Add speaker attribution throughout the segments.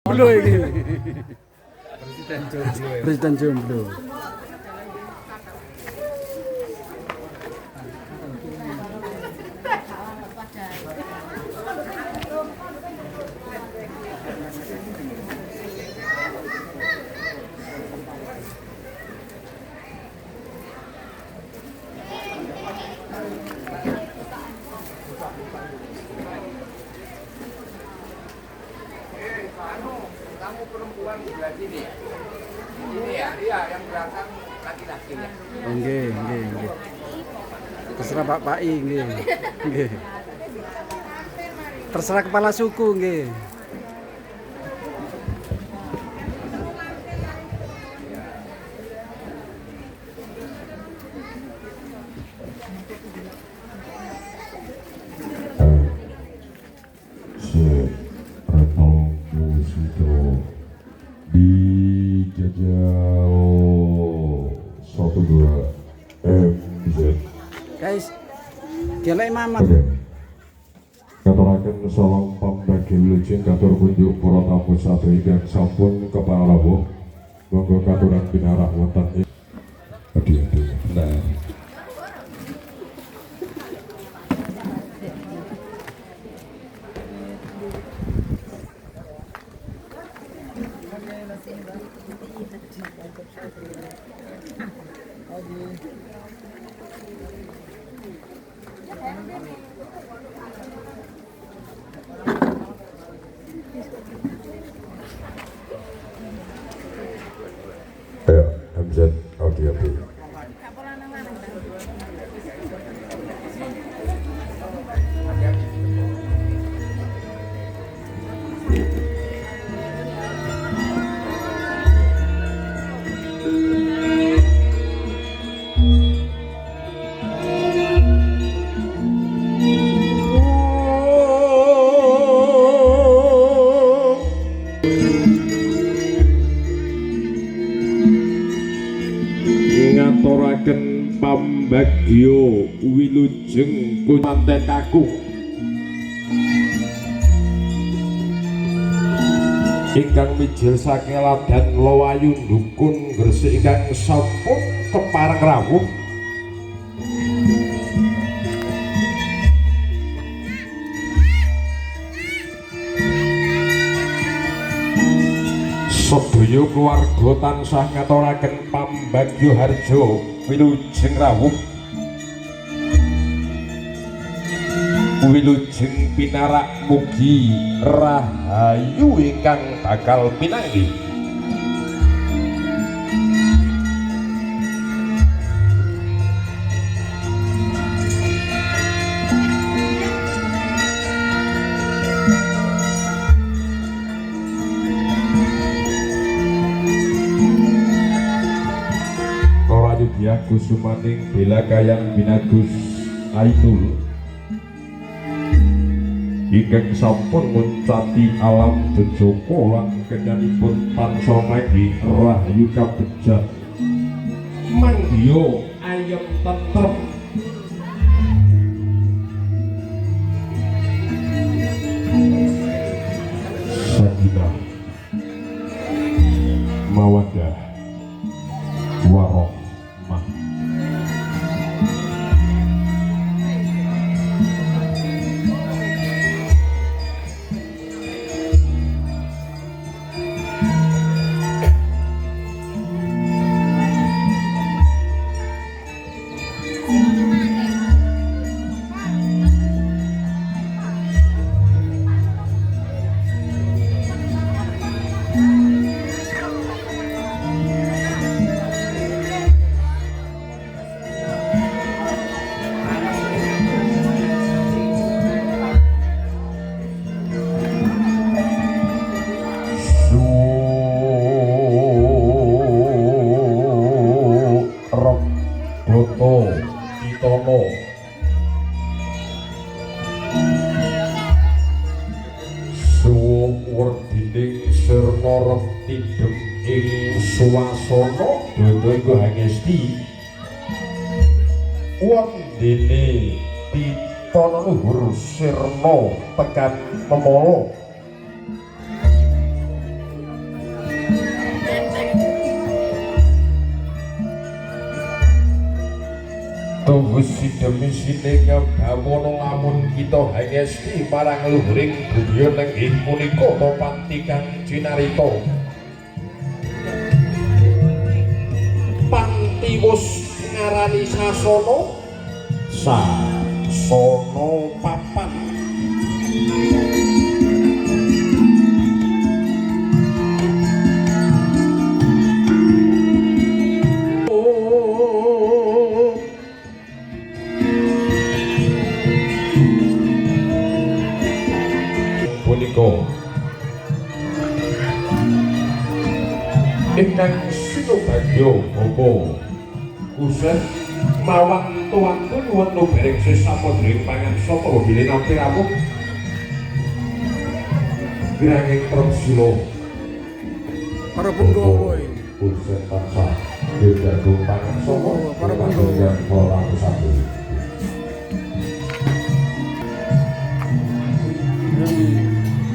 Speaker 1: Jomblo iki.
Speaker 2: Presiden jomblo ya.
Speaker 1: Presiden jomblo.
Speaker 3: Kamu perempuan sebelah sini ya? Ini ya, dia yang belakang laki-lakinya.
Speaker 1: Nggih, nggih, nggih. Terserah Pak Pai nggih. Nggih. Terserah kepala suku nggih.
Speaker 4: Di Jajal 12 MZ.
Speaker 1: Guys, gelek mamat.
Speaker 4: Oke. Katuraken salam pambagi lujeng katur kunjuk para tamu satri ingkang sampun kepala rawuh. Monggo katuran pinarak wonten ing adi-adi. Nah. Ayo, MZ audio. Ngaturaken pambagyo wilujeng kunanten kakung ingkang mijil saking ladan Lowayu dukun Gresik ingkang sampun kepareng rawuh sedaya keluarga tansah ngaturaken pambagyo harjo wilujeng rawuh wilujeng pinarak mugi rahayu ingkang bakal pinanggi Yudhya kusumaning bela kayang binagus Ainul ingkang sampun nguncati alam jejoko lan kenyanipun tansah nangge rahayu kabejat manggiya ayem tentrem sakinah mawaddah warahmah. Suasana dodo iku hangesti wondene ditana luhur sirna tekan memala tunggu si demi sini ngabawono lamun kita hangesti marang luhuring budaya neng punika topanti kang cinarita pantiwus ngarani sasono papan punika ingkang sinubagya bapa kusen mawon tuwantun wonten bareng sesamodring pangan sapa bilih nampi rawuh granging Praksila
Speaker 1: Para punggawa iki.
Speaker 4: kusen tansah dijagung pangan sapa
Speaker 1: Para punggawa.
Speaker 4: para satu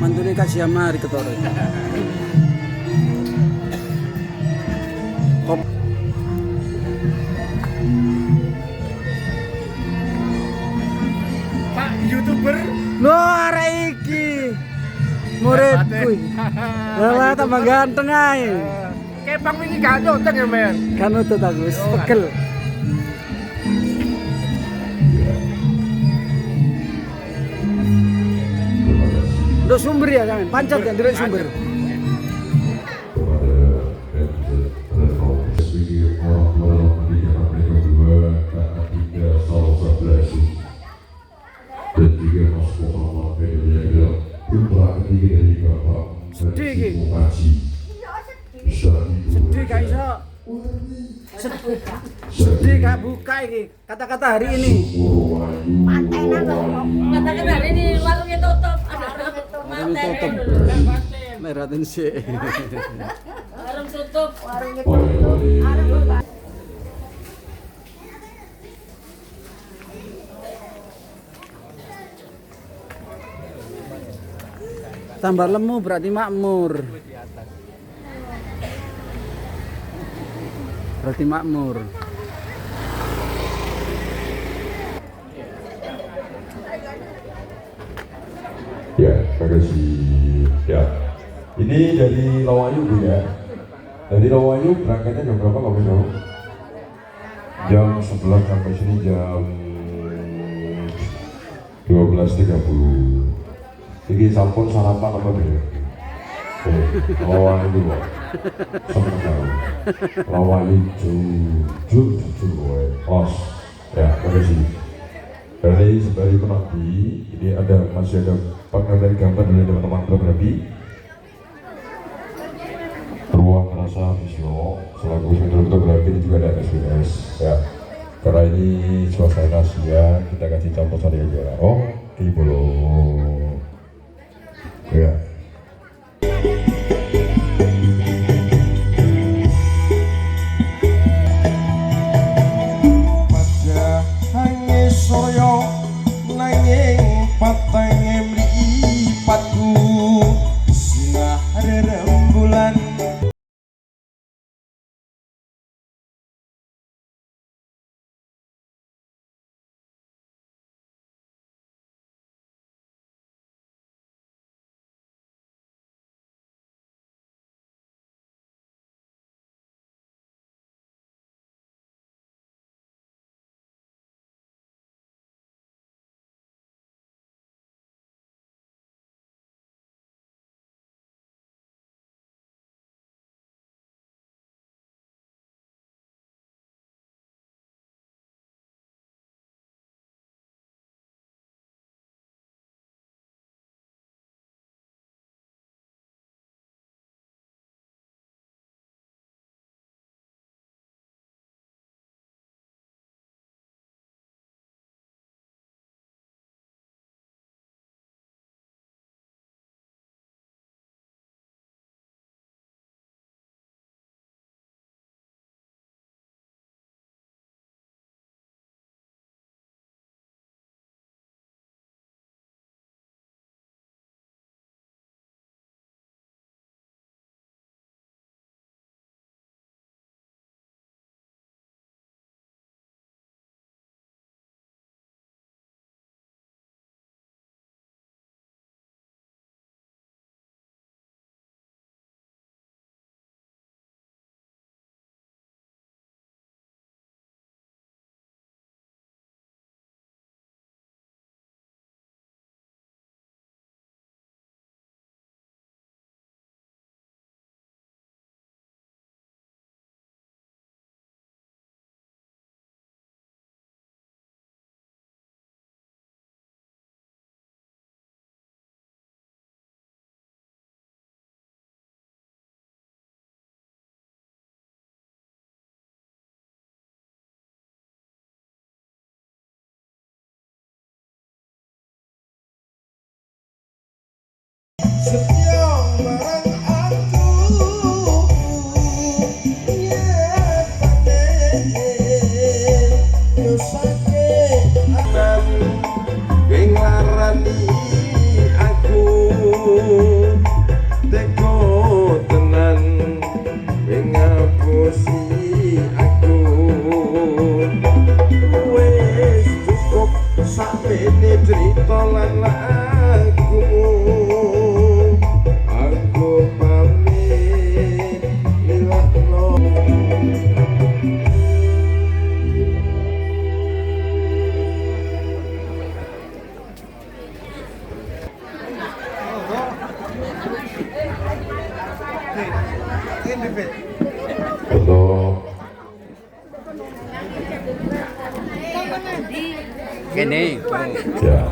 Speaker 1: Mantune kasih amari ketara. Kop
Speaker 2: Pak YouTuber.
Speaker 1: Lho arek iki. Muridku. Lah tambah ganteng ae.
Speaker 2: Kayak Bang wingi gak nyontek ya, Men.
Speaker 1: Kan utut aku wis pegel. Lo sumber ya kan? Pancat kan direk sumber.
Speaker 4: dan juga Mas Muhammad Fedriaga putra ketiga dari Bapak
Speaker 1: Sedih iki.
Speaker 4: Muhaji
Speaker 1: Sedih gak iso. Sedih gak buka iki. Kata-kata hari ini.
Speaker 5: Katakan hari ini warungnya tutup.
Speaker 1: Warungnya tutup. Meratin sih.
Speaker 5: Warung tutup. Warungnya
Speaker 1: Tambah lemu berarti makmur. Berarti makmur.
Speaker 4: Ya, makasih. Ya, ini dari Lawayu Bu ya. Dari Lawayu berangkatnya jam berapa kamu tahu? Jam 11 sampai sini jam 12.30. Ini sampun sarapan apa nih? Lawayu kok. Sama tahu. Lawayu jujur os. Ya, makasih. Dari sembari penanti, ini masih ada pengambilan gambar dari teman-teman penanti. Ruang rasa visual selaku fotografi ini juga ada SBS ya. Karena ini suasana Asia, kita kasih contoh saja aja. Oh, belum. Ya. Soryo nanging patang mripatku sinah rembulan Setya marang aku nyatane nyusake dan nglarani aku teko tenan ngapusi aku wis cukup sakmene cerita lan lagu aku pamit ilahno untuk
Speaker 1: Gini.
Speaker 4: ya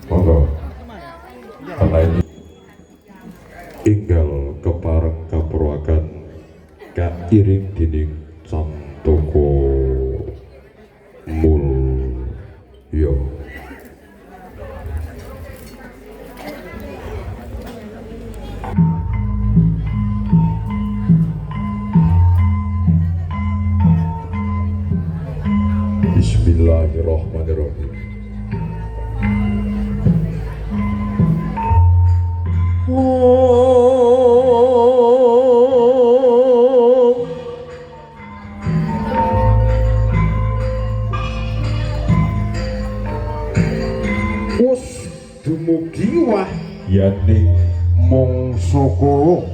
Speaker 4: monggo apa ini inggal kepareng kapurakan kairing dining santoko mulya. Bismillahirrahmanirrahim. Wes dumugi wahyaning mangsa kala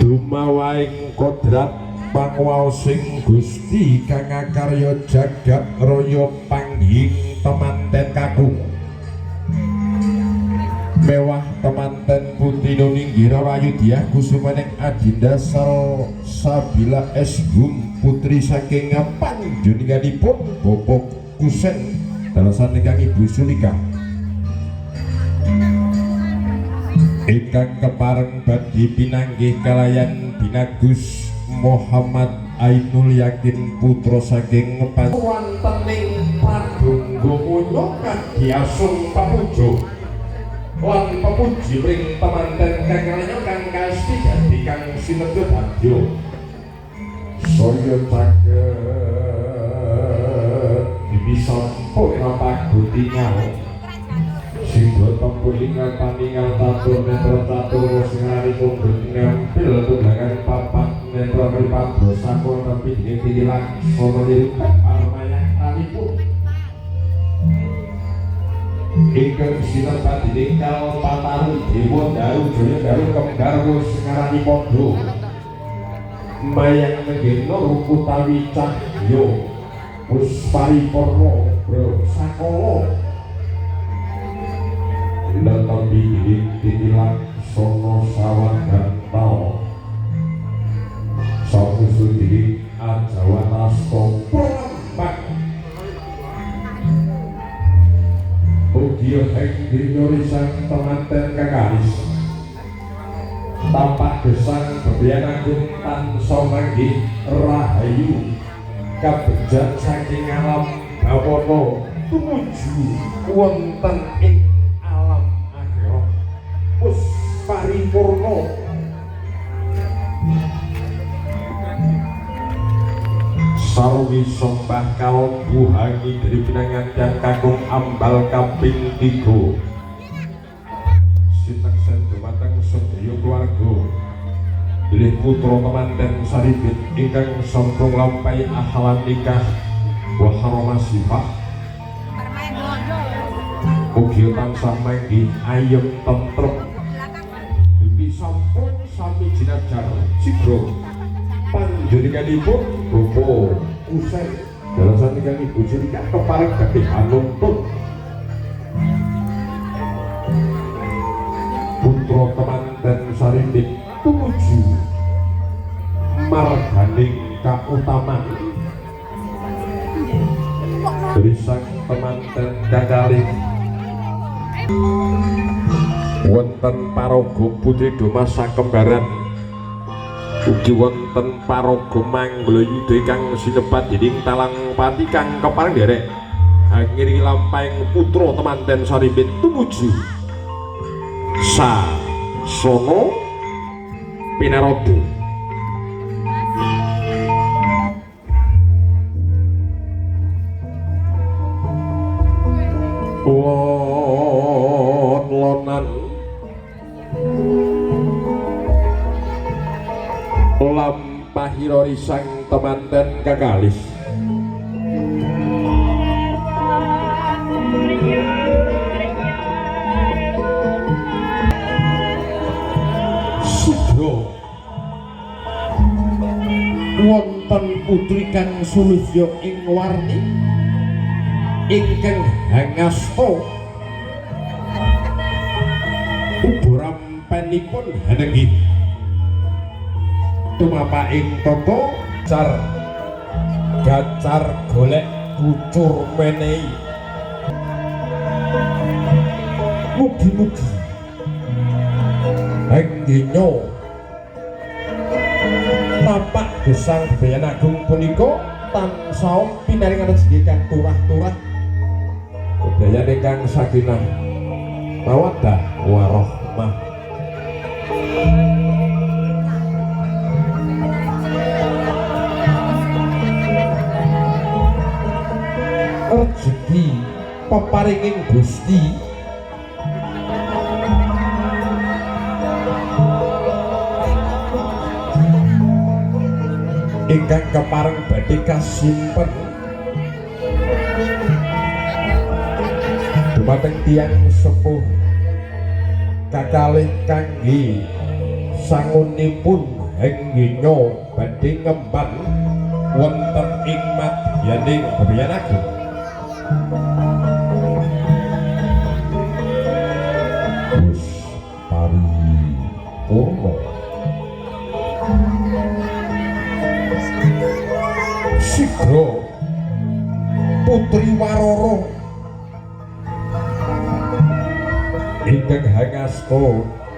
Speaker 4: dumawaing kodrat panguwaosing Gusti kang ngakarya jagat raya panggih temanten kakung mewah temanten putri nuninggira Wayudiah kusumaning adinda Salsabila Esbum putri saking panjenenganipun Bapak Kusen dalasan ingkang Ibu Sulika ingkang kepareng badhe pinanggih kalayan Binagus Muhammad Ainul Yakin putra saking wontening pradonga munya kadhiasung pamuja lan pepuji ring temanten kang kaliyan kang kasti dadi kang sinebut adya saya caket bisa ora paguti nyawa singgo tempulingan paningal tatur netra tatur sinari kumbul ngampil tunggangan papak netra meripat bersakul tapi ditilang sono dirikat armayang talipun ingkang sinebat ditingkal pataru dewa daru jaya daru kembar singarani podo mayang negeno rukutawi cahyo pusparipurna sakala datang ditilang sono sawang gantau samusu diri ajawa nasto perambak ugia heng risang temanten kakaris tampak gesang bebian agung tanso manggih rahayu kabejat saking alam bawono tumuju wonten ing paripurna sarwi sombah kaum buhangi dari pinangan dan kakung ambal kaping 3 sineksen dumateng sedaya keluarga bilih putra temanten saribit ingkang sampun lampahi ahlan nikah wa haramasifah ugi tansah manggi ayem tentrem sampun sami jinajar sigro panjenenganipun Bapak Kusen dalasan ingkang Ibu Sulika kepareng badhe anuntun putra temanten sarindit tumuju marganing kautaman berisang temanten kakalih wonten paraga putri Doma sakembaran Ugi wonten paraga manggala yudha ingkang sinebat dening Talang Pati kang kepareng derek ngiringi lampahing putra temanten Sarimbit tumuju Sasana Pinarada. Lon-lonan lampahira risang temanten kakalis Sudra wonten putri kang sulistya ing warni ingkang hangasta uburampanipun hanenggih tumapaing tata gacar golek kucur menehi mugi-mugi angginya tapak gesang bebayan agung punika tansah pinaringan rezeki kang turah-turah budaya ingkang sakinah mawaddah warahmah. Rezeki peparinging Gusti ingkang kepareng badhe kasimpen dumateng tiyang sepuh kakalih kangge sangunipun hengginya badhe ngemban wonten ing madyaning bebayan agung. Wis paripurna sigra putri Warara ingkang hangasta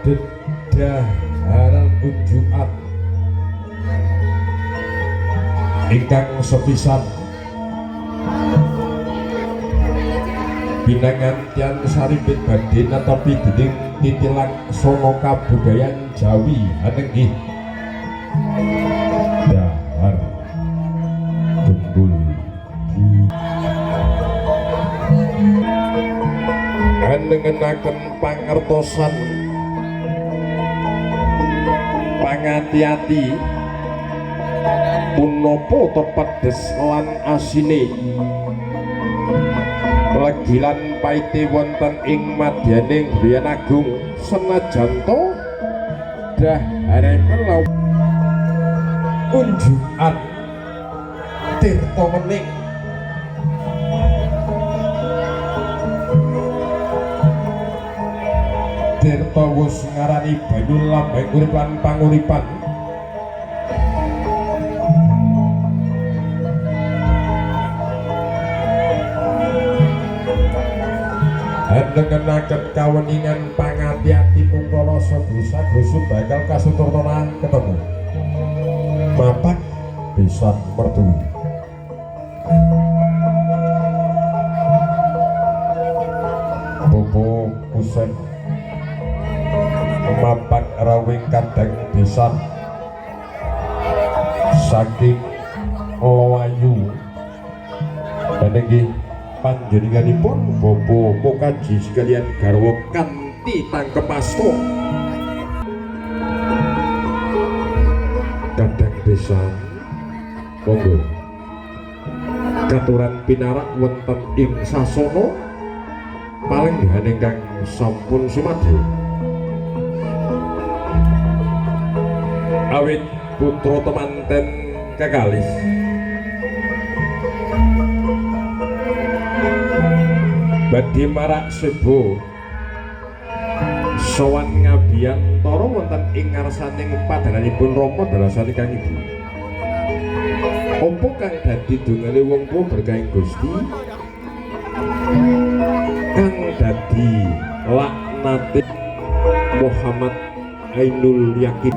Speaker 4: dedaharan unjukan ingkang sepisan pinangantian Sarimbit badhe natapi dening titilang sono kabudayan Jawi hanenggih dahar tunggul ngengenaken pangertosan pangati-ati punapa tepedes lan asine legilan paite wonten ing madyaning bebayan agung senajan to dahareken law unjukan tirta menik tirta wus ngarani banyu lambeng urip lan panguripan ngengenaken kaweningan pangati-ati mungka rasa grusa-grusu bakal kasuturna ketemu mapak pisan mertui bobo kusen mapak rawing kadang pisan saking lawayu nggih panjenenganipun Bobo Mokaji sekalian garwa kanthi tangkepasta kadang pisan monggo katuran pinarak wonten ing sasana palenggahan ingkang sampun sumadyo awit putra temanten kekalis badhe marak sebo sowan ngabiyantara wonten ing ngarsaning padananipun Rama dalasane kang ibu apa kang dadi dongane wong tuwa berkahing Gusti kang dadi laknate Muhammad Ainul Yakin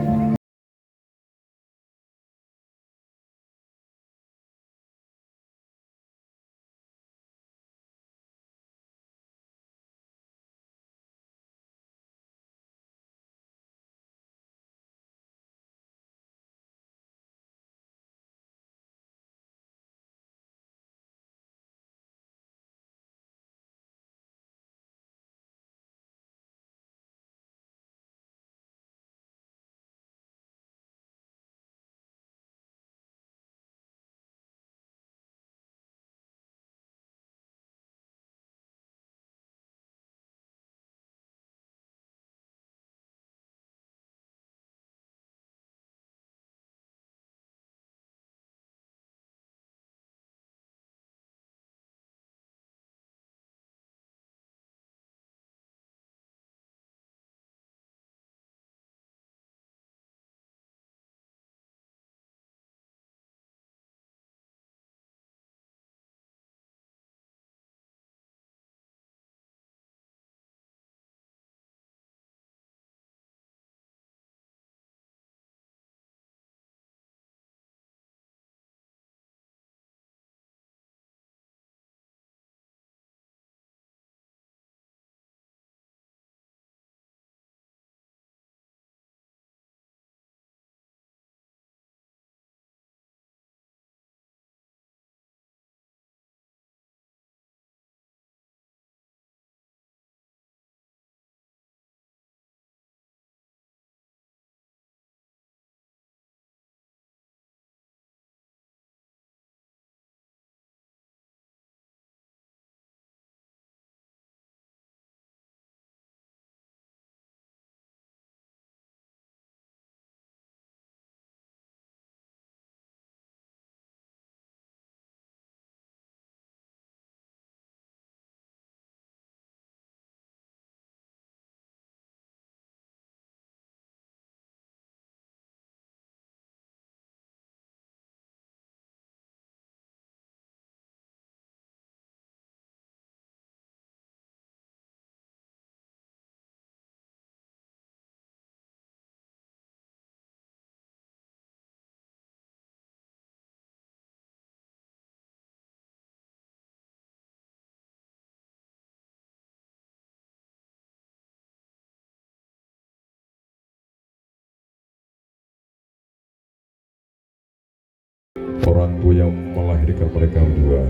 Speaker 4: orang tua yang melahirkan mereka berdua.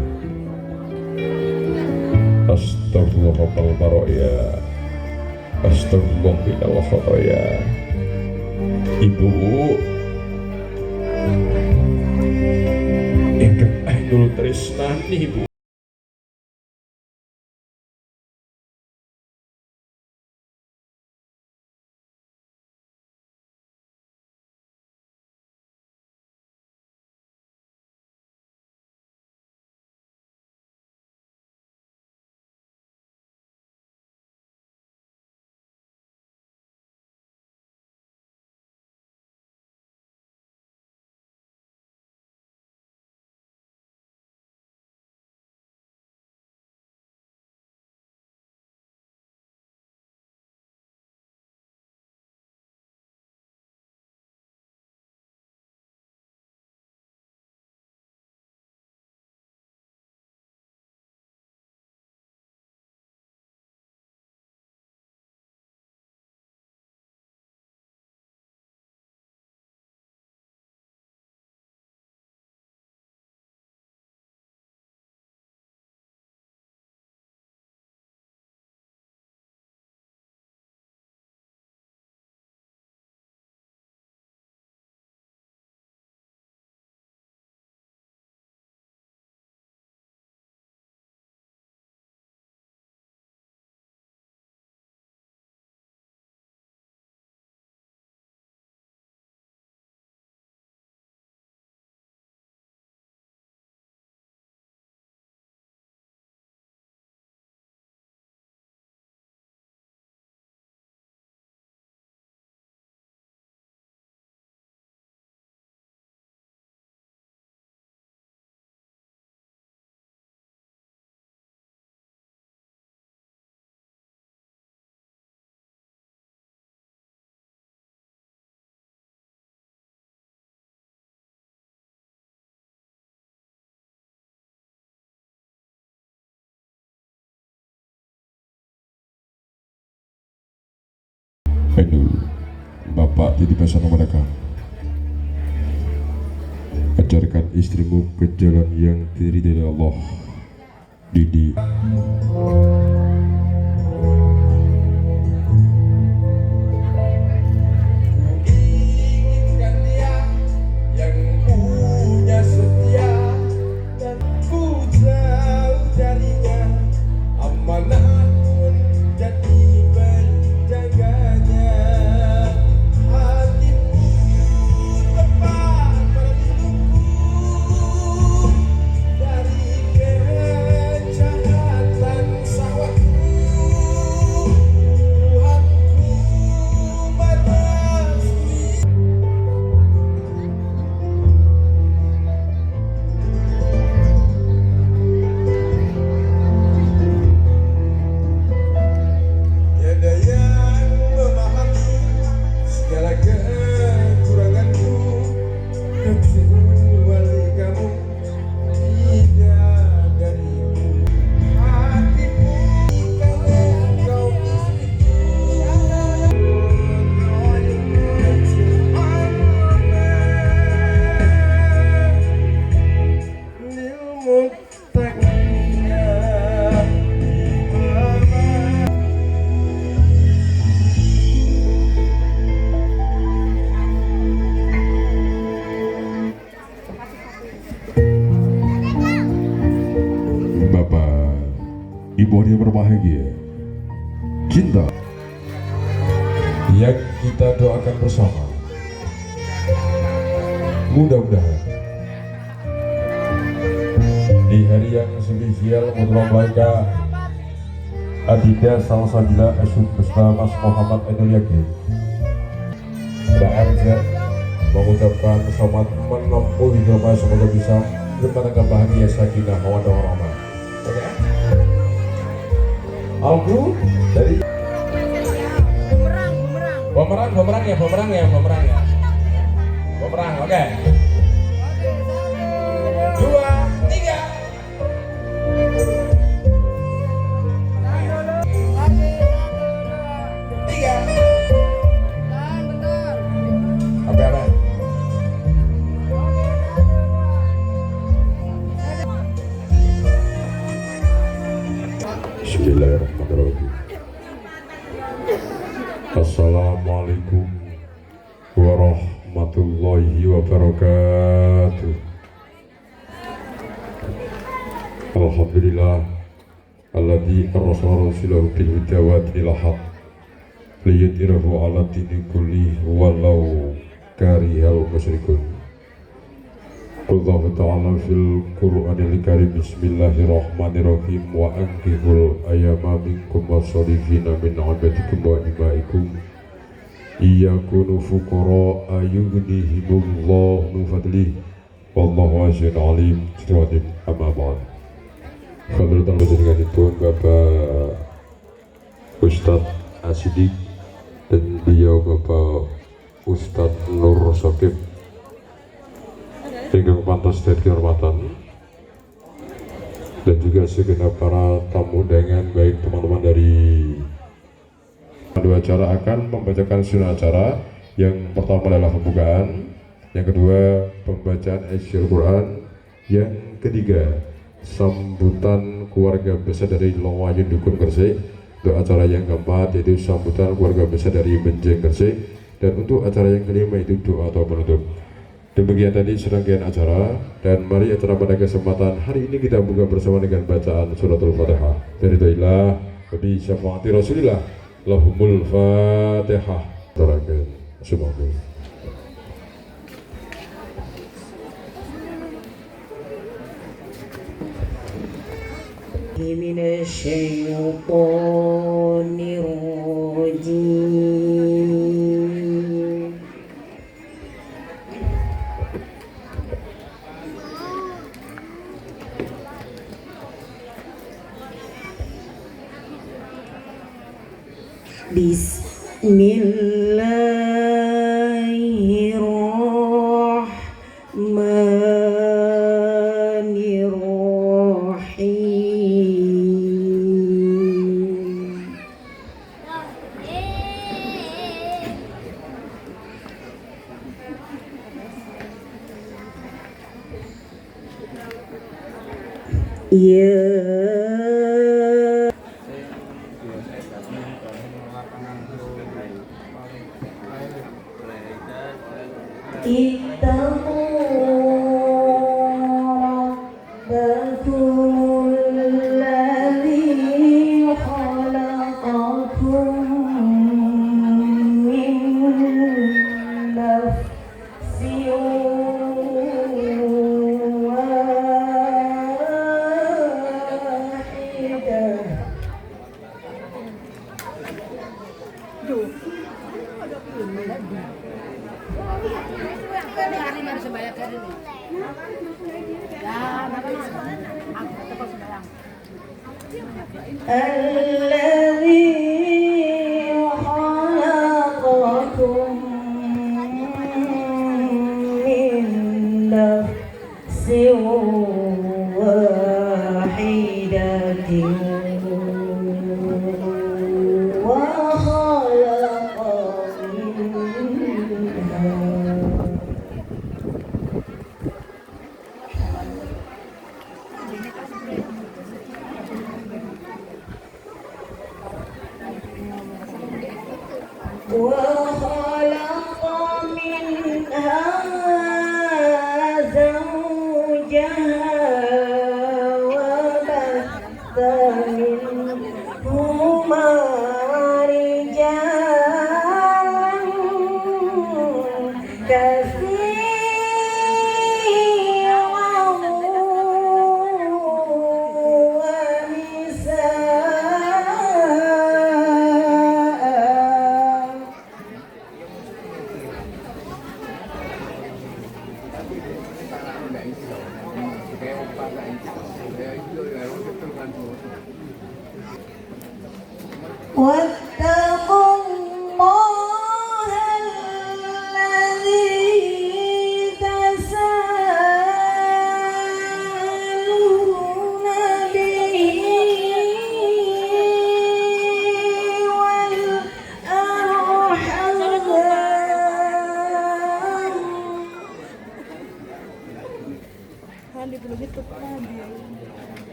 Speaker 4: Astagfirullahaladzim. Astagfirullahaladzim. Ibu ingkang Ainul tresnani ibu. Ainul, Bapak titip pesan mereka. Ajarkan istrimu ke jalan yang diridhai Allah. Didi.
Speaker 3: Inginkan dia yang punya setia dan ku jauh darinya, amanah pun jadi penjaganya. Hatimu tepat pada hidupku dari kejahatan sawatku. Tuhanku merestui. Tiada yang memahami segala kekuranganku, kecuali kamu, tidak darimu. Hatiku kalau kau
Speaker 4: Bapak, Ibu yang berbahagia, cinta yang kita doakan bersama. Mudah-mudahan di hari yang spesial Mutlak Laika Adinda Salsabila Asyuk Besar Mas Muhammad Ainul Yakin RZ mengucapkan selamat menempuh hidup, semoga bisa bermenangkan bahagia sakinah mawaddah warahmah. Oke? Albu dari Bumerang ya. Bumerang, oke. 2, 3. Apa? Bismillahirrahmanirrahim. Assalamualaikum warahmatullahi wabarakatuh. Alhamdulillah alladzi arsala rasulahu bil huda wa dinil haq liyudhhirahu 'ala dini kulli walau karihal musyrikun. Allah Ta'ala fil Qur'anil Karim. Bismillahirrahmanirrahim. Wa ankihul ayama minkum wasolihina min abadikum wa imaikum iyakunu fuqara ayughnihimullahu min fadlih wallahu wasi'un alim. Bismillahirrahmanirrahim. Amma ba'd. Fadilatan berjalanipun Bapak Ustadz Asidik dan beliau Bapak Ustadz Nur Sokib ingkang pantas dan kehormatan, dan juga segenap para tamu undangan, baik teman-teman dari dua acara akan membacakan sunnah acara. Yang pertama adalah pembukaan, yang kedua pembacaan Al Quran, yang ketiga sambutan keluarga besar dari Lowayun Dukun Gresik. Untuk acara yang keempat yaitu sambutan keluarga besar dari Benjeng Gresik, dan untuk acara yang kelima itu doa atau penutup. Demikian tadi serangkaian acara, dan mari acara pada kesempatan hari ini kita buka bersama dengan bacaan suratul Fatihah. Biridillah wa bi syafaati Rasulillah lahumul Fatihah. Serangkaian semoga.
Speaker 6: Minasyaitonir rajim. Bismillahirrahmanirrahim.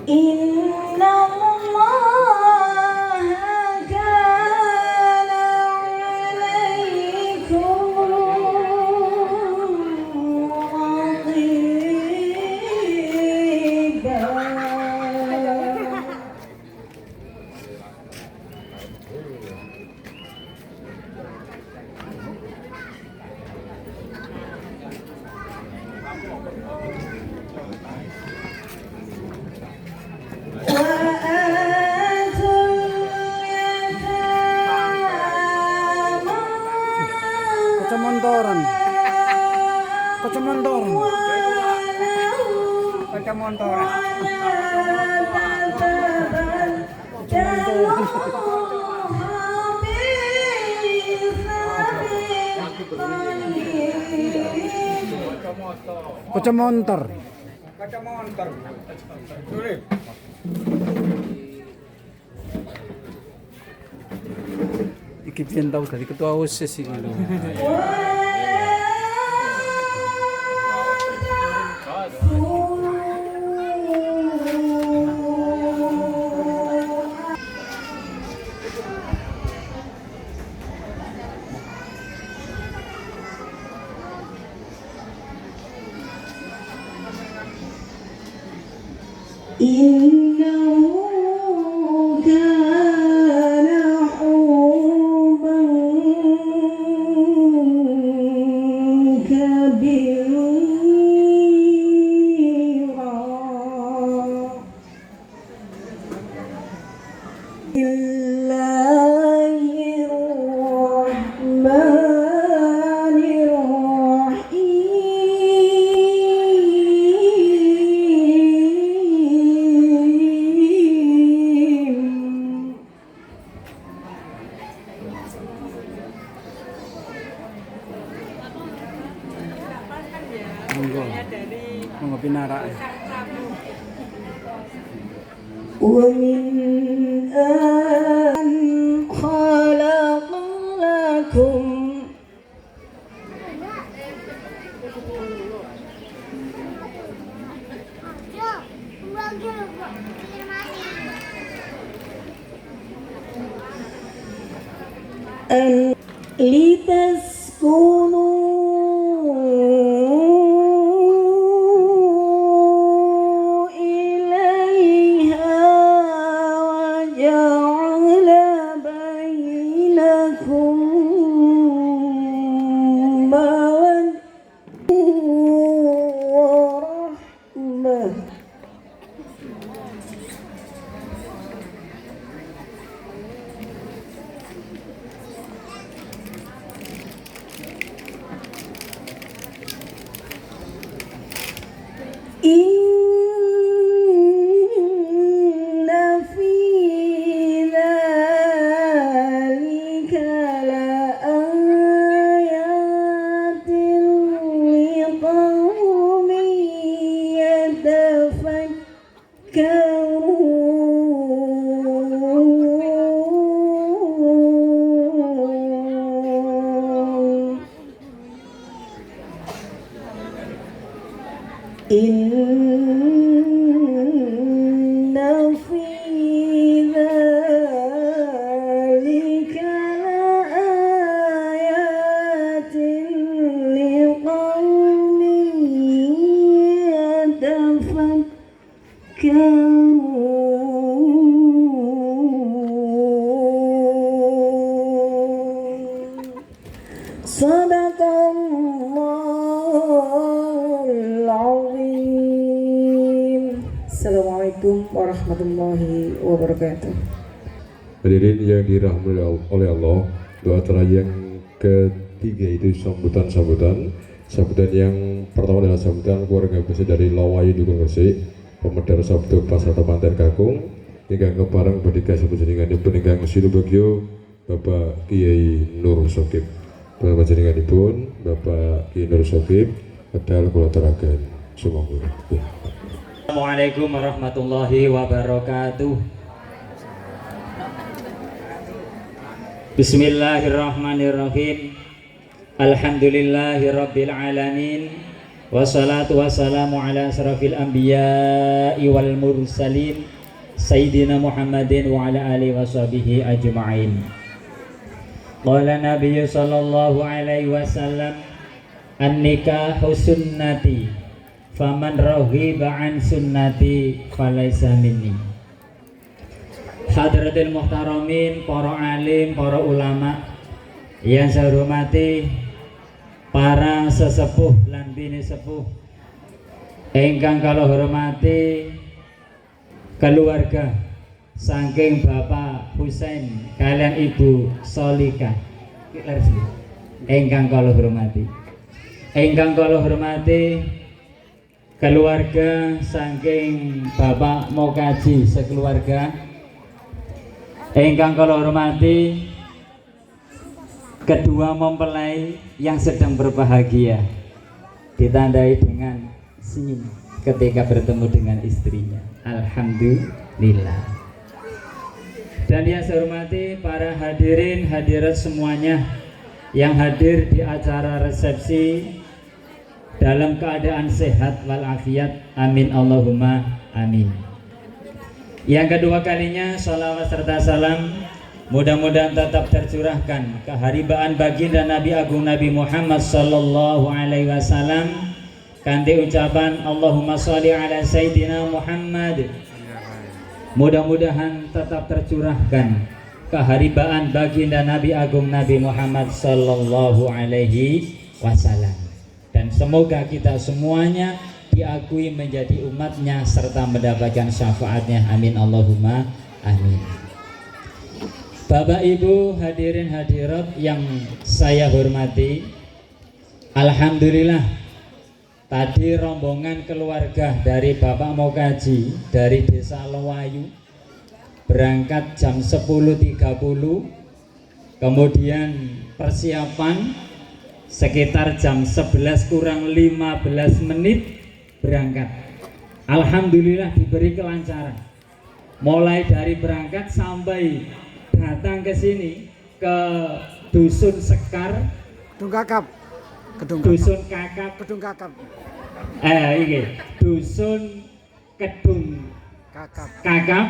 Speaker 6: Inna Allah kana alaikum raqiba.
Speaker 1: Kacamontoran. Kacamontoran.
Speaker 2: Kacamontoran.
Speaker 1: Kacamontor.
Speaker 2: Kacamontor. Sulit.
Speaker 1: Ikipin tahu tadi ketua OSIS sih gitu.
Speaker 6: Innahu kana hubban kabira. Bismillahirrahmanirrahim.
Speaker 1: Monggo. Monggo pinara.
Speaker 6: ومن آن خلق لكم أن لتسكنوا إليها وجعل بينكم مودة ورحمة. إن في ذلك لآيات لقوم يتفكرون. إن في ذلك لآيات لقوم يتفكرون. Sadaqallahul azim. Assalamualaikum warahmatullahi wabarakatuh.
Speaker 4: Hadirin yang dirahmati oleh Allah, doa terakhir yang ketiga itu sambutan yang pertama adalah sambutan keluarga besar dari Lawayu Dukun Gresik, pemedar sabtu pasar temanten kakung hingga keparang berdika sebut jenenganipun ingkang sidu bagyo Bapak Kiai Nur Sokib. Bapak jenenganipun Bapak Kiai Nur Sokib kedal kula aturaken sumangga.
Speaker 7: Assalamualaikum warahmatullahi wabarakatuh. Bismillahirrahmanirrahim. Alhamdulillahirabbil alamin. Wassalatu wassalamu ala asrafil anbiya'i wal mursalin Sayyidina Muhammadin wa ala alihi washabihi ajma'in. Qala Nabi sallallahu alaihi wasallam, an-nikahu sunnati faman raghiba an sunnati falaysa minni. Hadratil muhtaramin, para alim, para ulama yang saya hormati, para sesepuh lan bini sepuh ingkang kula hormati, keluarga saking Bapak Husain kalian Ibu Solika ingkang kula hormati, ingkang kula hormati keluarga saking Bapak Mokaji sekeluarga, ingkang kula hormati kedua mempelai yang sedang berbahagia ditandai dengan senyum ketika bertemu dengan istrinya. Alhamdulillah. Dan yang saya hormati para hadirin hadirat semuanya yang hadir di acara resepsi dalam keadaan sehat walafiat. Amin Allahumma amin. Yang kedua kalinya salawat serta salam mudah-mudahan tetap tercurahkan keharibaan baginda Nabi Agung Nabi Muhammad sallallahu alaihi wasallam kanthi ucapan Allahumma sholli ala Sayyidina Muhammad. Mudah-mudahan tetap tercurahkan keharibaan baginda Nabi Agung Nabi Muhammad sallallahu alaihi wasallam, dan semoga kita semuanya diakui menjadi umatnya serta mendapatkan syafaatnya. Amin Allahumma amin. Bapak Ibu hadirin hadirat yang saya hormati, alhamdulillah tadi rombongan keluarga dari Bapak Mokaji dari Desa Lewayu berangkat jam 10.30, kemudian persiapan sekitar jam 11 kurang 15 menit berangkat. Alhamdulillah diberi kelancaran mulai dari berangkat sampai datang ke sini ke Dusun Sekar, Dusun Kakap, Dusun Kedung Kakap,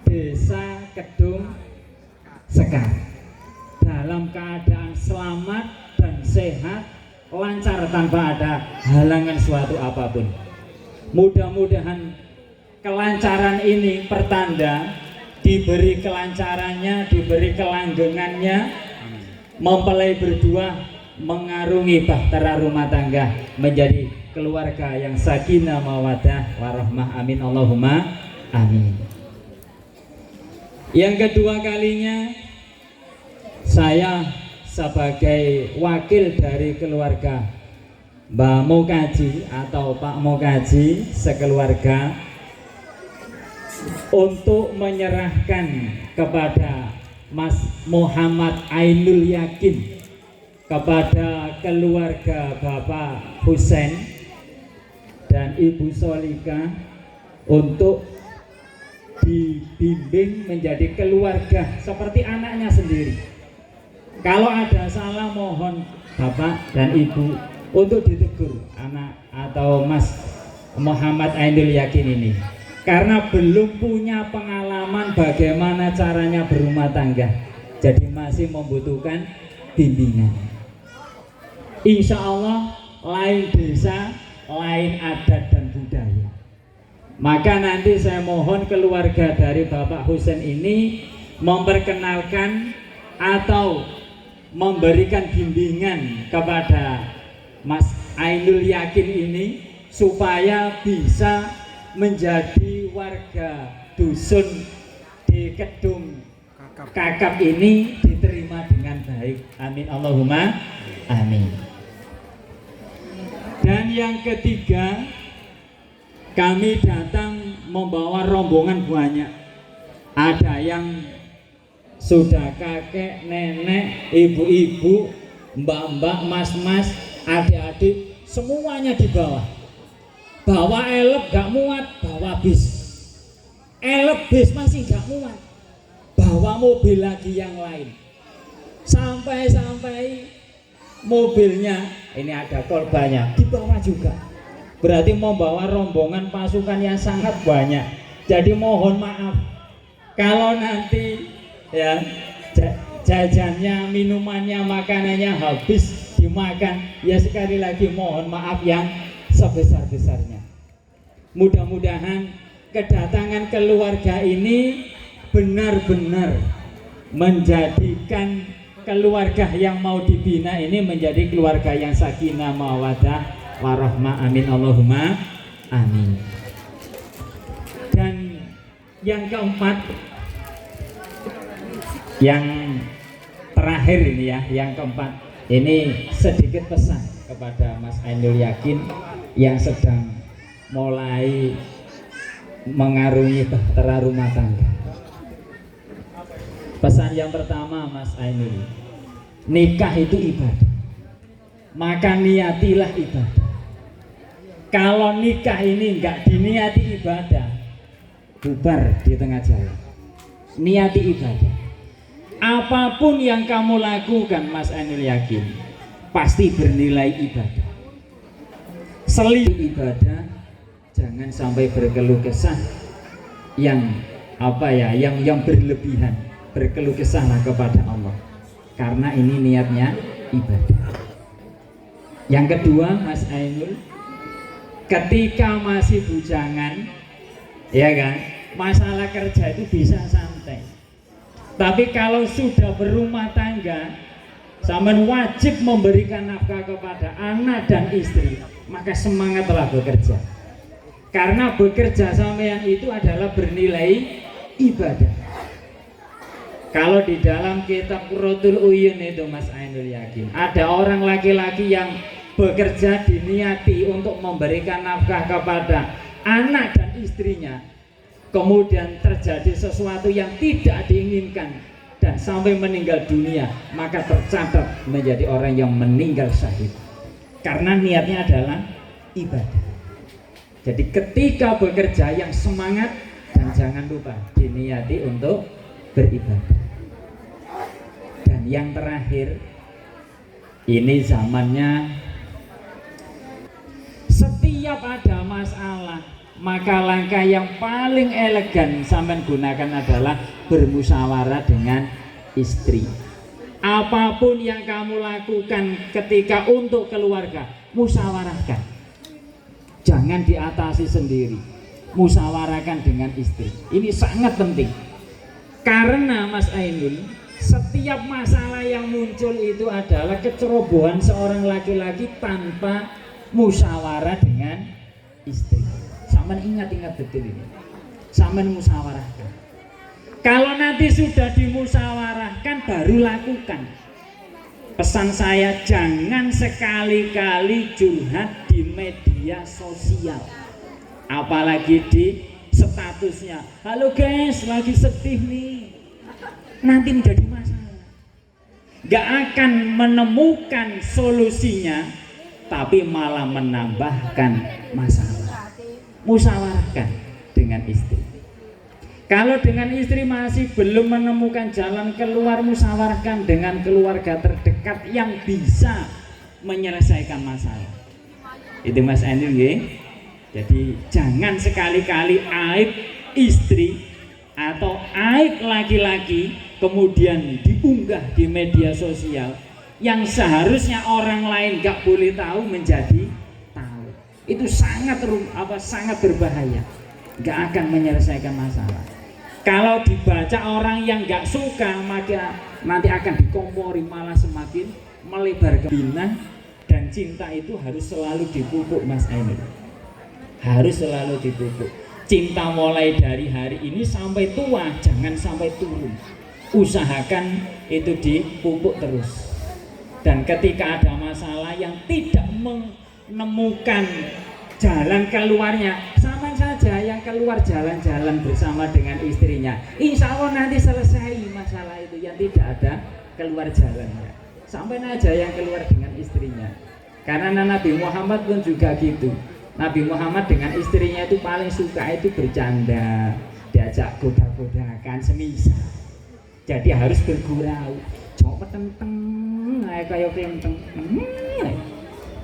Speaker 7: Desa Kedung Sekar, dalam keadaan selamat dan sehat, lancar tanpa ada halangan suatu apapun. Mudah-mudahan kelancaran ini pertanda diberi kelancarannya, diberi kelanggengannya, mempelai berdua mengarungi bahtera rumah tangga menjadi keluarga yang sakinah mawaddah warahmah. Amin Allahumma amin. Yang kedua kalinya saya sebagai wakil dari keluarga Mbak Mokaji atau Pak Mokaji sekeluarga untuk menyerahkan kepada Mas Muhammad Ainul Yakin, kepada keluarga Bapak Husain dan Ibu Solika untuk dibimbing menjadi keluarga seperti anaknya sendiri. Kalau ada salah mohon Bapak dan Ibu untuk ditegur anak atau Mas Muhammad Ainul Yakin ini, karena belum punya pengalaman bagaimana caranya berumah tangga, jadi masih membutuhkan bimbingan. Insya Allah lain desa, lain adat dan budaya. Maka nanti saya mohon keluarga dari Bapak Husain ini memperkenalkan atau memberikan bimbingan kepada Mas Ainul Yakin ini supaya bisa menjadi warga dusun di Kedung Kakap ini diterima dengan baik. Amin Allahumma amin. Dan yang ketiga, kami datang membawa rombongan banyak. Ada yang sudah kakek, nenek, ibu-ibu, mbak-mbak, mas-mas, adik-adik, semuanya dibawa. Bawa elep gak muat, bawa bis. Elep bis masih gak muat, bawa mobil lagi yang lain. Sampai mobilnya ini ada korbannya dibawa juga. Berarti membawa rombongan pasukan yang sangat banyak. Jadi mohon maaf kalau nanti ya jajannya, minumannya, makanannya habis dimakan, ya sekali lagi mohon maaf yang sebesar-besarnya. Mudah-mudahan kedatangan keluarga ini benar-benar menjadikan keluarga yang mau dibina ini menjadi keluarga yang sakinah mawaddah warahmah. Amin Allahumma amin. Dan yang keempat, yang terakhir ini ya, yang keempat ini sedikit pesan kepada Mas Ainul Yakin yang sedang mulai mengarungi bahtera rumah tangga. Pesan yang pertama Mas Ainul, nikah itu ibadah, maka niatilah ibadah. Kalau nikah ini enggak diniati ibadah, bubar di tengah jalan. Niati ibadah. Apapun yang kamu lakukan Mas Ainul Yakin pasti bernilai ibadah. Selisih ibadah, jangan sampai berkeluh kesah yang yang berlebihan. Berkeluh kesahlah kepada Allah karena ini niatnya ibadah. Yang kedua Mas Ainul, ketika masih bujangan ya kan, masalah kerja itu bisa santai. Tapi kalau sudah berumah tangga, sampean wajib memberikan nafkah kepada anak dan istri, maka semangatlah bekerja. Karena bekerja sampean itu adalah bernilai ibadah. Kalau di dalam kitab Qurratul Uyun itu Mas Ainul Yakin, ada orang laki-laki yang bekerja diniati untuk memberikan nafkah kepada anak dan istrinya, kemudian terjadi sesuatu yang tidak diinginkan dan sampai meninggal dunia, maka tercatat menjadi orang yang meninggal syahid karena niatnya adalah ibadah. Jadi ketika bekerja yang semangat dan jangan lupa diniati untuk beribadah. Dan yang terakhir, ini zamannya setiap ada masalah, maka langkah yang paling elegan sampean gunakan adalah bermusyawarah dengan istri. Apapun yang kamu lakukan ketika untuk keluarga, musyawarahkan. Jangan diatasi sendiri, musyawarahkan dengan istri. Ini sangat penting. Karena Mas Ainul, setiap masalah yang muncul itu adalah kecerobohan seorang laki-laki tanpa musyawarah dengan istri. Saman ingat-ingat betul ini. Saman musyawarahkan. Kalau nanti sudah dimusyawarahkan baru lakukan. Pesan saya, jangan sekali-kali curhat di media sosial. Apalagi di statusnya, halo guys, lagi sedih nih, nanti menjadi masalah. Gak akan menemukan solusinya, tapi malah menambahkan masalah. Musyawarahkan dengan istri. Kalau dengan istri masih belum menemukan jalan keluar, musyawarahkan dengan keluarga terdekat yang bisa menyelesaikan masalah. Itu Mas Ainul ya. Jadi jangan sekali-kali aib istri atau aib laki-laki kemudian diunggah di media sosial yang seharusnya orang lain gak boleh tahu menjadi tahu. Itu sangat berbahaya, gak akan menyelesaikan masalah. Kalau dibaca orang yang gak suka, maka nanti akan dikompori, malah semakin melebar bina. Dan cinta itu harus selalu dipupuk Mas Ainul, harus selalu dipupuk. Cinta mulai dari hari ini sampai tua, jangan sampai turun. Usahakan itu dipupuk terus. Dan ketika ada masalah yang tidak menemukan jalan keluarnya, sama saja yang keluar jalan-jalan bersama dengan istrinya. Insya Allah nanti selesai masalah itu yang tidak ada keluar jalannya. Sampai aja yang keluar dengan istrinya. Karena Nabi Muhammad pun juga gitu. Nabi Muhammad dengan istrinya itu paling suka itu bercanda, diajak goda-godakan semisal. Jadi harus bergurau. petenteng kayak kelenteng.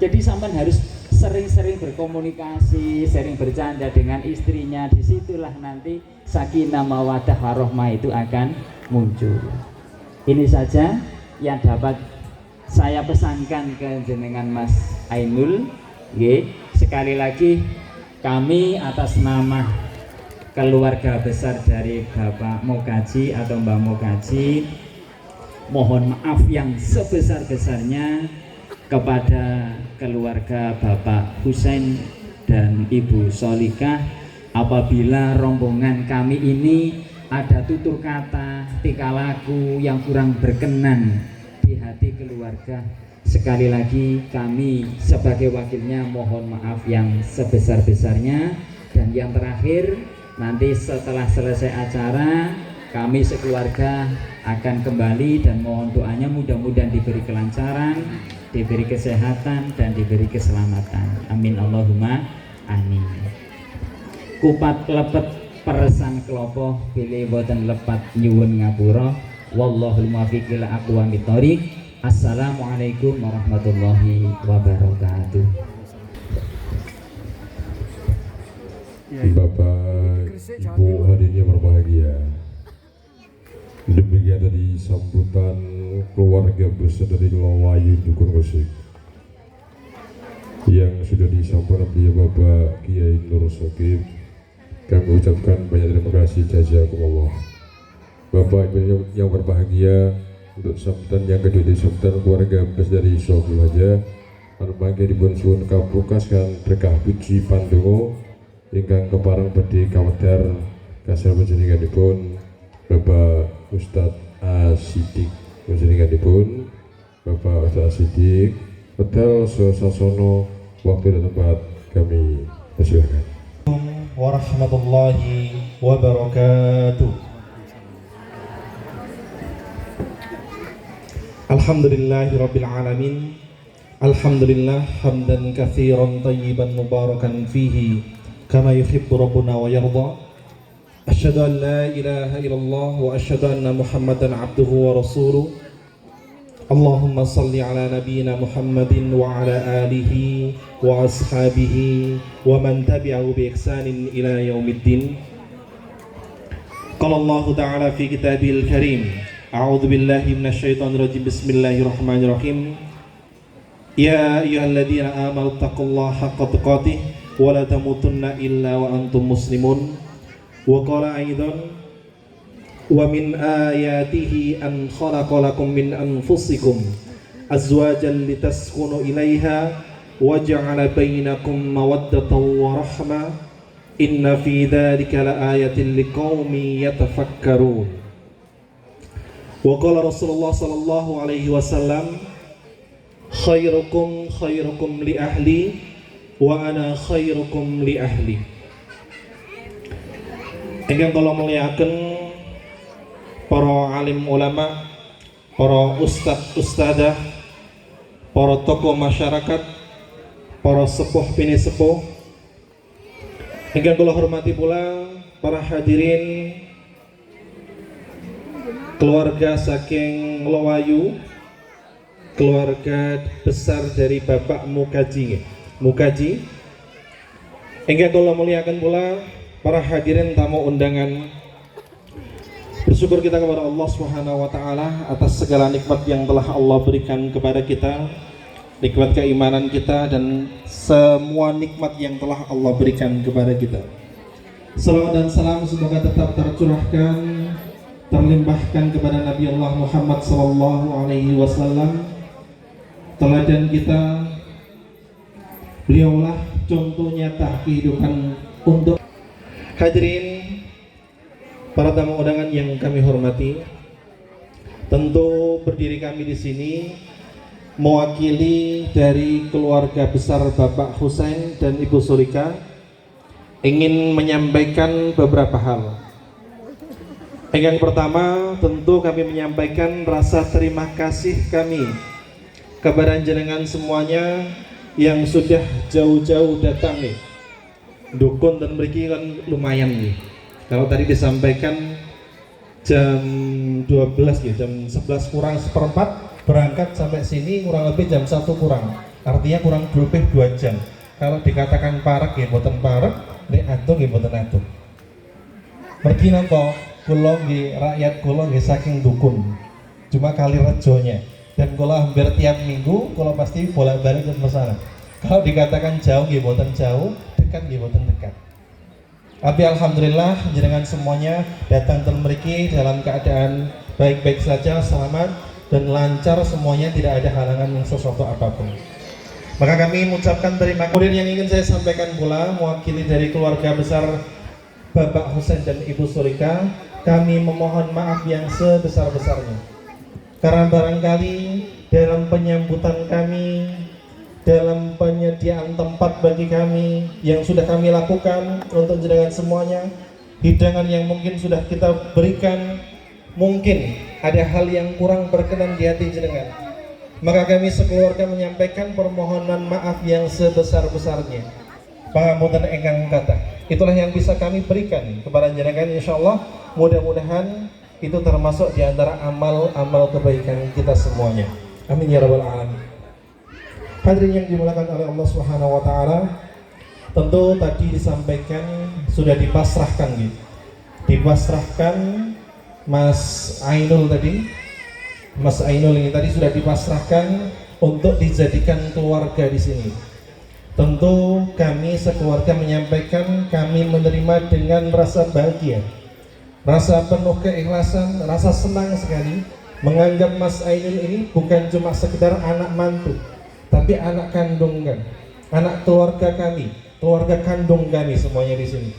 Speaker 7: Jadi sampean harus sering-sering berkomunikasi, sering bercanda dengan istrinya. Disitulah nanti sakinah mawaddah warahmah itu akan muncul. Ini saja yang dapat saya pesankan ke jenengan Mas Ainul. Sekali lagi kami atas nama keluarga besar dari Bapak Mokaji atau Mbak Mokaji mohon maaf yang sebesar-besarnya kepada keluarga Bapak Husain dan Ibu Solikah apabila rombongan kami ini ada tutur kata, tingkah laku yang kurang berkenan di hati keluarga. Sekali lagi kami sebagai wakilnya mohon maaf yang sebesar-besarnya. Dan yang terakhir, nanti setelah selesai acara kami sekeluarga akan kembali dan mohon doanya mudah-mudahan diberi kelancaran, diberi kesehatan dan diberi keselamatan. Amin Allahumma amin. Kupat lepet peresan kelopo pilih boten lepat nyuwun ngapura. Wallahul muwaffiq ila aqwamit thoriq. Assalamualaikum warahmatullahi wabarakatuh.
Speaker 4: Bapak, Ibu hadirin yang berbahagia, demikian tadi sambutan keluarga besar dari Lowayu Dukun Musik yang sudah disampaikan oleh Bapak Kiai Nur Sokib. Kami ucapkan banyak terima kasih, jazakumullah. Bapak Ibu yang berbahagia, untuk sambutan yang kedua di sambutan keluarga besar dari Sokib aja Almangke dipun suwun kapukas kan berkah puji pandonga ingkang kepareng badhe kawedhar kasar panjenenganipun Bapak Ustadz Asidik, panjenenganipun Bapak Ustadz Asidik, pedal sasono waktu dan tempat kami persilakan.
Speaker 8: Warahmatullahi wabarakatuh. Alhamdulillahirabbil alamin. Alhamdulillah hamdan katsiran tayyiban mubarakan fihi kama yuhibbu rabbuna wa yarda. Asyhadu an la ilaha illallah wa asyhadu anna Muhammadan abduhu wa rasuluh. Allahumma salli ala nabiyyina Muhammadin wa ala alihi wa ashabihi wa man tabi'ahu bi ihsanin ila yaumiddin. Qala Allah ta'ala fi kitabil karim, a'udzu billahi minasyaitonir rajim, bismillahirrahmanirrahim. Ya ayyuhalladzina amanu taqullaha haqqa tuqatih wa la tamutunna illa wa antum muslimun. Wa qala aidan wa min ayatihi an khalaqa lakum min anfusikum azwajan litaskunu ilaiha wa ja'ala bainakum mawaddatan wa rahmah inna fi dzalika laayatin liqaumin yatafakkarun. Wa qala Rasulullah sallallahu alaihi wasallam, khairukum khairukum li ahli wa ana khairukum li ahli. Ingkang kula mulyakaken para alim ulama, para ustadz-ustadzah, para tokoh masyarakat, para sepuh bini sepuh, ingkang kula hormati pula para hadirin keluarga saking Lowayu, keluarga besar dari Bapak Mokaji. Ingkang kula muliakan pula para hadirin tamu undangan. Bersyukur kita kepada Allah Subhanahu wa taala atas segala nikmat yang telah Allah berikan kepada kita, nikmat keimanan kita dan semua nikmat yang telah Allah berikan kepada kita. Salawat dan salam semoga tetap tercurahkan, terlimpahkan kepada Nabi Allah Muhammad sallallahu alaihi wasallam, teladan kita. Beliaulah contoh nyata kehidupan untuk hadirin, para tamu undangan yang kami hormati. Tentu berdiri kami di sini mewakili dari keluarga besar Bapak Husain dan Ibu Sulika ingin menyampaikan beberapa hal. Yang pertama, tentu kami menyampaikan rasa terima kasih kami kepada jenengan semuanya yang sudah jauh-jauh datang nih. Dukun dan mriki kan lumayan nih. Kalau tadi disampaikan jam 12 ya, jam 11 kurang seperempat berangkat sampai sini kurang lebih jam 1 kurang. Artinya kurang lebih 2 jam. Kalau dikatakan parek ya boten parek, nek atung ya boten atung. Mergi napa kula nggih rakyat kula nggih saking dukun. Cuma kali rejonya. Dan kula hampir tiap minggu kula pasti bolak-balik ke sana. Kalau dikatakan jauh nggih boten jauh, dekat nggih boten dekat. Tapi alhamdulillah jenengan semuanya datang ten mriki dalam keadaan baik-baik saja, selamat dan lancar semuanya, tidak ada halangan yang sesuatu apapun. Maka kami mengucapkan terima kasih. Kemudian yang ingin saya sampaikan pula mewakili dari keluarga besar Bapak Husain dan Ibu Surika, kami memohon maaf yang sebesar-besarnya. Karena barangkali dalam penyambutan kami, dalam penyediaan tempat bagi kami yang sudah kami lakukan untuk jenengan semuanya, hidangan yang mungkin sudah kita berikan, mungkin ada hal yang kurang berkenan di hati jenengan. Maka kami sekeluarga menyampaikan permohonan maaf yang sebesar-besarnya. Pangapunten ingkang kathah. Itulah yang bisa kami berikan kepada jenengan, insyaallah. Mudah-mudahan itu termasuk di antara amal-amal kebaikan kita semuanya. Amin ya rabbal alamin. Hadirin yang dimuliakan oleh Allah Subhanahu wa taala, tentu tadi disampaikan sudah dipasrahkan gitu. Dipasrahkan Mas Ainul tadi. Mas Ainul ini tadi sudah dipasrahkan untuk dijadikan keluarga di sini. Tentu kami sekeluarga menyampaikan kami menerima dengan rasa bahagia, rasa penuh keikhlasan, rasa senang sekali menganggap Mas Ainul ini bukan cuma sekedar anak mantu, tapi anak kandung kami, anak keluarga kami, keluarga kandung kami semuanya di sini.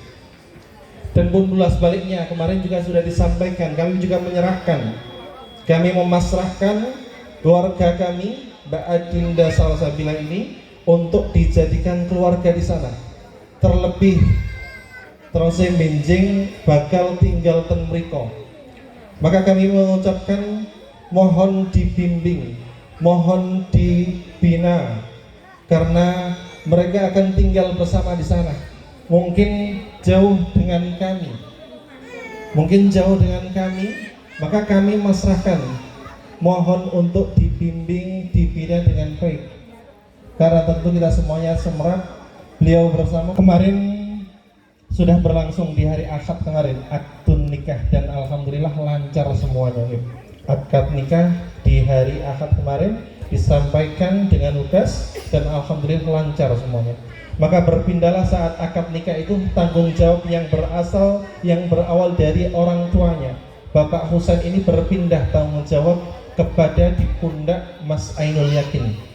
Speaker 8: Dan pun pula sebaliknya, kemarin juga sudah disampaikan, kami juga menyerahkan, kami memasrahkan keluarga kami, Mbak Adinda Salsabila ini untuk dijadikan keluarga di sana. Terlebih terus benjing bakal tinggal ten mriko. Maka kami mengucapkan mohon dibimbing, mohon dibina, karena mereka akan tinggal bersama di sana. Mungkin jauh dengan kami, maka kami masrahkan, mohon untuk dibimbing, dibina dengan baik. Karena tentu kita semuanya semerat beliau bersama. Kemarin sudah berlangsung di hari Ahad kemarin akad nikah, dan alhamdulillah lancar semuanya. Akad nikah di hari Ahad kemarin disampaikan dengan lugas dan alhamdulillah lancar semuanya. Maka berpindahlah saat akad nikah itu tanggung jawab yang berawal dari orang tuanya. Bapak Husain ini berpindah tanggung jawab kepada di pundak Mas Ainul Yakin.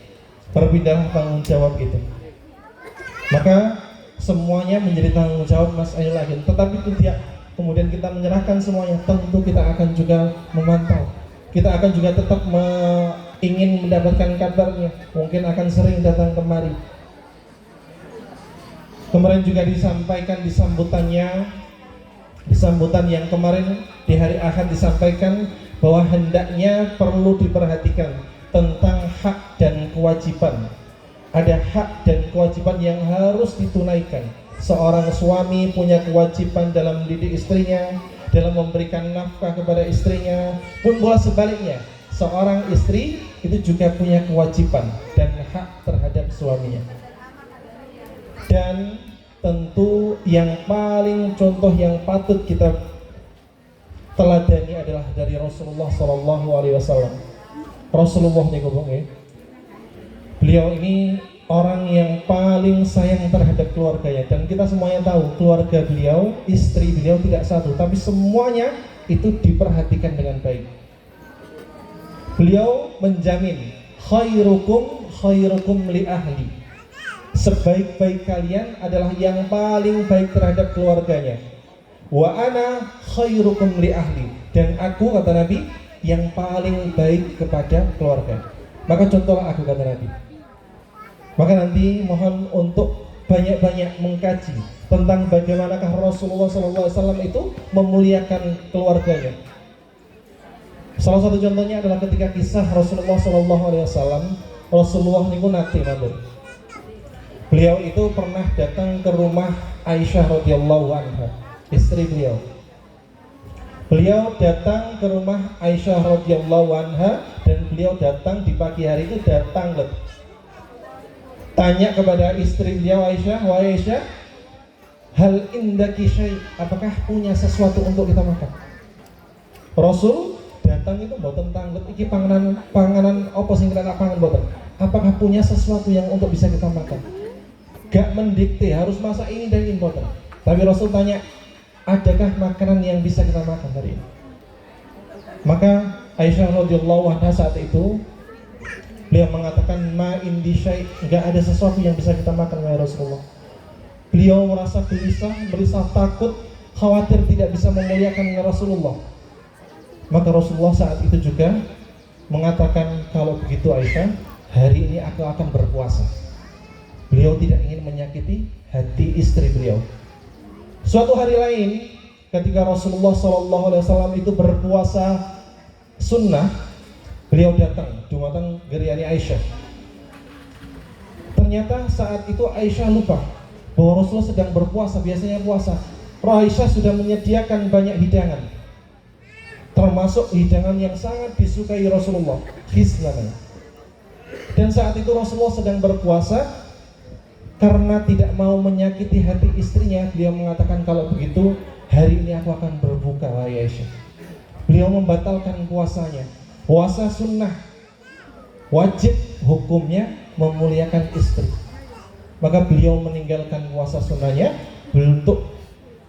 Speaker 8: Berpindah tanggung jawab gitu. Maka semuanya menjadi tanggung jawab Mas Ainul Yakin. Tetapi tidak kemudian kita menyerahkan semuanya. Tentu kita akan juga memantau. Kita akan juga tetap ingin mendapatkan kabarnya. Mungkin akan sering datang kemari. Kemarin juga disampaikan di sambutan yang kemarin di hari Ahad disampaikan bahwa hendaknya perlu diperhatikan tentang hak dan kewajiban. Ada hak dan kewajiban yang harus ditunaikan. Seorang suami punya kewajiban dalam mendidik istrinya, dalam memberikan nafkah kepada istrinya. Pun pula sebaliknya, seorang istri itu juga punya kewajiban dan hak terhadap suaminya. Dan tentu yang paling contoh yang patut kita teladani adalah dari Rasulullah SAW. Rasulullah nih, beliau ini orang yang paling sayang terhadap keluarganya, dan kita semuanya tahu keluarga beliau, istri beliau tidak satu, tapi semuanya itu diperhatikan dengan baik. Beliau menjamin khairukum li ahli. Sebaik-baik kalian adalah yang paling baik terhadap keluarganya. Wa ana khairukum li ahli, dan aku, kata Nabi, yang paling baik kepada keluarga. Maka contohlah aku, kata Nabi. Maka nanti mohon untuk banyak-banyak mengkaji tentang bagaimanakah Rasulullah SAW itu memuliakan keluarganya. Salah satu contohnya adalah ketika kisah Rasulullah SAW. Rasulullah niku nate matur. Beliau itu pernah datang ke rumah Aisyah radhiyallahu anha, istri beliau. Beliau datang ke rumah Aisyah radhiyallahu anha, dan beliau datang di pagi hari itu datang tanya kepada istri beliau Aisyah, wahai Aisyah, hal indaki syai', apakah punya sesuatu untuk kita makan? Rasul datang itu mboten tanglet iki panganan apa sing kita pangan mboten. Apakah punya sesuatu yang untuk bisa kita makan? Gak mendikte harus masak ini dan ini mboten. Tapi Rasul tanya, adakah makanan yang bisa kita makan hari ini? Maka Aisyah radhiyallahu anha saat itu beliau mengatakan, ma indi syai', enggak ada sesuatu yang bisa kita makan wahai Rasulullah. Beliau merasa gelisah, merasa takut, khawatir tidak bisa memuliakan Rasulullah. Maka Rasulullah saat itu juga mengatakan, kalau begitu Aisyah, hari ini aku akan berpuasa. Beliau tidak ingin menyakiti hati istri beliau. Suatu hari lain, ketika Rasulullah SAW itu berpuasa sunnah, beliau datang dumateng geriani Aisyah. Ternyata saat itu Aisyah lupa bahwa Rasulullah sedang berpuasa. Biasanya puasa, Aisyah sudah menyediakan banyak hidangan, termasuk hidangan yang sangat disukai Rasulullah, khizlan. Dan saat itu Rasulullah sedang berpuasa. Karena tidak mau menyakiti hati istrinya, beliau mengatakan, kalau begitu hari ini aku akan berbuka wahai Aisyah. Beliau membatalkan puasanya. Puasa sunnah wajib hukumnya memuliakan istri. Maka beliau meninggalkan puasa sunnahnya untuk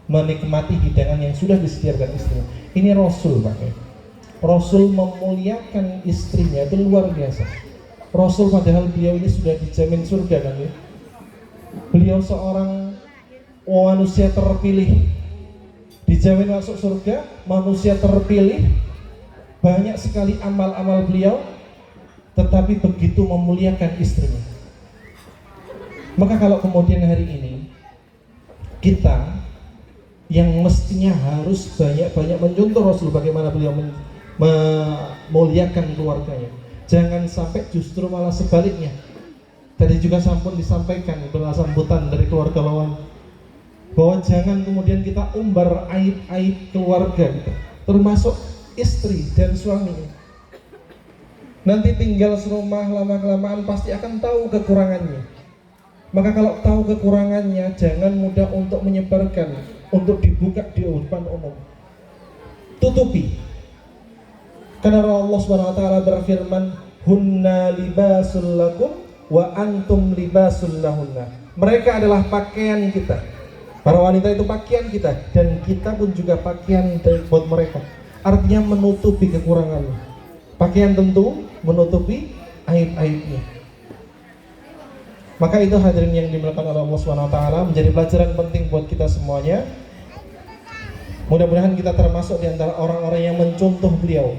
Speaker 8: menikmati hidangan yang sudah disediakan istrinya. Ini Rasul, Pak. Rasul memuliakan istrinya itu luar biasa. Rasul padahal beliau ini sudah dijamin surga kan ya. Beliau seorang manusia terpilih, dijamin masuk surga, manusia terpilih, banyak sekali amal-amal beliau, tetapi begitu memuliakan istrinya. Maka kalau kemudian hari ini kita yang mestinya harus banyak-banyak mencontoh Rasul bagaimana beliau memuliakan keluarganya, jangan sampai justru malah sebaliknya. Tadi juga sampun disampaikan belas sambutan dari keluarga lawan bahwa jangan kemudian kita umbar aib-aib keluarga kita, termasuk istri dan suaminya. Nanti tinggal serumah lama-kelamaan pasti akan tahu kekurangannya. Maka kalau tahu kekurangannya, jangan mudah untuk menyebarkan, untuk dibuka di depan umum. Tutupi. Karena Allah SWT berfirman, hunna libasul lakum wa antum libasul lahunna. Mereka adalah pakaian kita. Para wanita itu pakaian kita, dan kita pun juga pakaian buat mereka. Artinya menutupi kekurangannya. Pakaian tentu menutupi aib-aibnya. Maka itu hadirin yang dimuliakan oleh Allah SWT, menjadi pelajaran penting buat kita semuanya. Mudah-mudahan kita termasuk di antara orang-orang yang mencontoh beliau.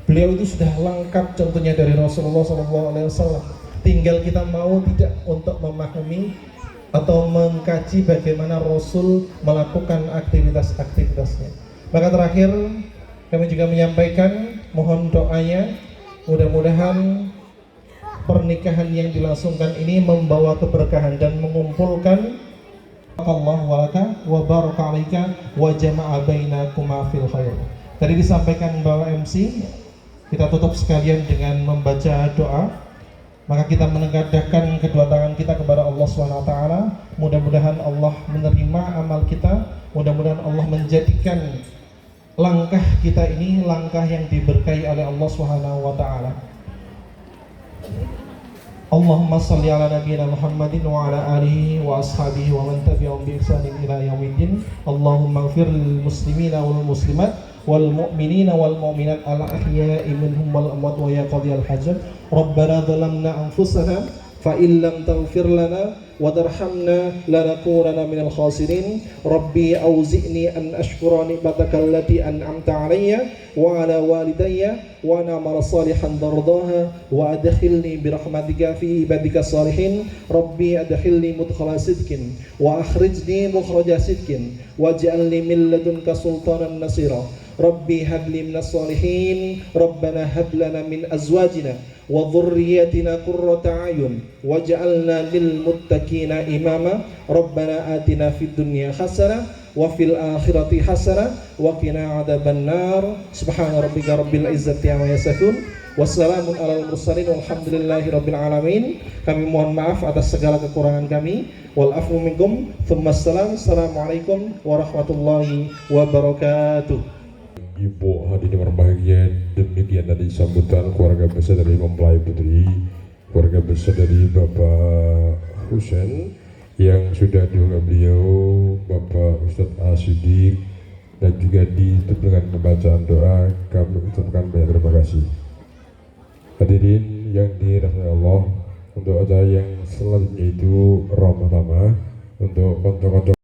Speaker 8: Beliau itu sudah lengkap contohnya dari Rasulullah SAW. Tinggal kita mau tidak untuk memahami atau mengkaji bagaimana Rasul melakukan aktivitas-aktivitasnya. Maka terakhir kami juga menyampaikan mohon doanya, mudah-mudahan pernikahan yang dilangsungkan ini membawa keberkahan dan mengumpulkan Allah walaka wa baraka alaika wa jama'a bainakuma fil khair. Tadi disampaikan bahwa MC, kita tutup sekalian dengan membaca doa. Maka kita menengadahkan kedua tangan kita kepada Allah SWT. Mudah-mudahan Allah menerima amal kita. Mudah-mudahan Allah menjadikan langkah kita ini langkah yang diberkahi oleh Allah SWT. Allahumma salli ala nabiyina Muhammadin wa ala alihi wa ashabihi wa man tabi'ahum bi ihsanin ila yaumiddin. Allahumma ighfir lil muslimina wal muslimat wal mu'minina wal mu'minat al ahya'i minhum wal amwat wa ya qadiyal hajat. Rabbana dhalamna anfusana fa in lam taghfir lana wa tarhamna lanakunanna minal khasirin. Rabbi auzi'ni an ashkura ni'mataka allati an'amta alayya wa ala walidayya wa na'mal salihan dardaha wa adkhilni bi rahmatika fi ibadika salihin. Rabbi adkhilni mudkhala sidqin wa akhrijni mukhraja sidqin waj'alni min ladunka sultanan nasira. Rabbi habli minas salihin. Rabbana hab lana min azwajina wa dhurriyyatina qurrata a'yun waj'alna lil muttaqina imama. Rabbana atina fid dunya hasanah wa fil akhirati hasanah wa qina adzabannar. Subhana rabbika rabbil izzati amma yasifun. Wassalamun alal mursalin walhamdulillahi rabbil alamin. Kami mohon maaf atas segala kekurangan kami. Wal afu minkum. Assalamualaikum warahmatullahi wabarakatuh.
Speaker 4: Ibu hadirin berbahagia, demikian tadi sambutan keluarga besar dari mempelai putri, keluarga besar dari Bapak Husain yang sudah diunggah beliau, Bapak Ustadz Asidik, dan juga ditutup dengan pembacaan doa. Kami ucapkan banyak terima kasih. Hadirin yang dirahmati Allah, untuk acara yang selanjutnya itu Ramadan, untuk kontak-kontak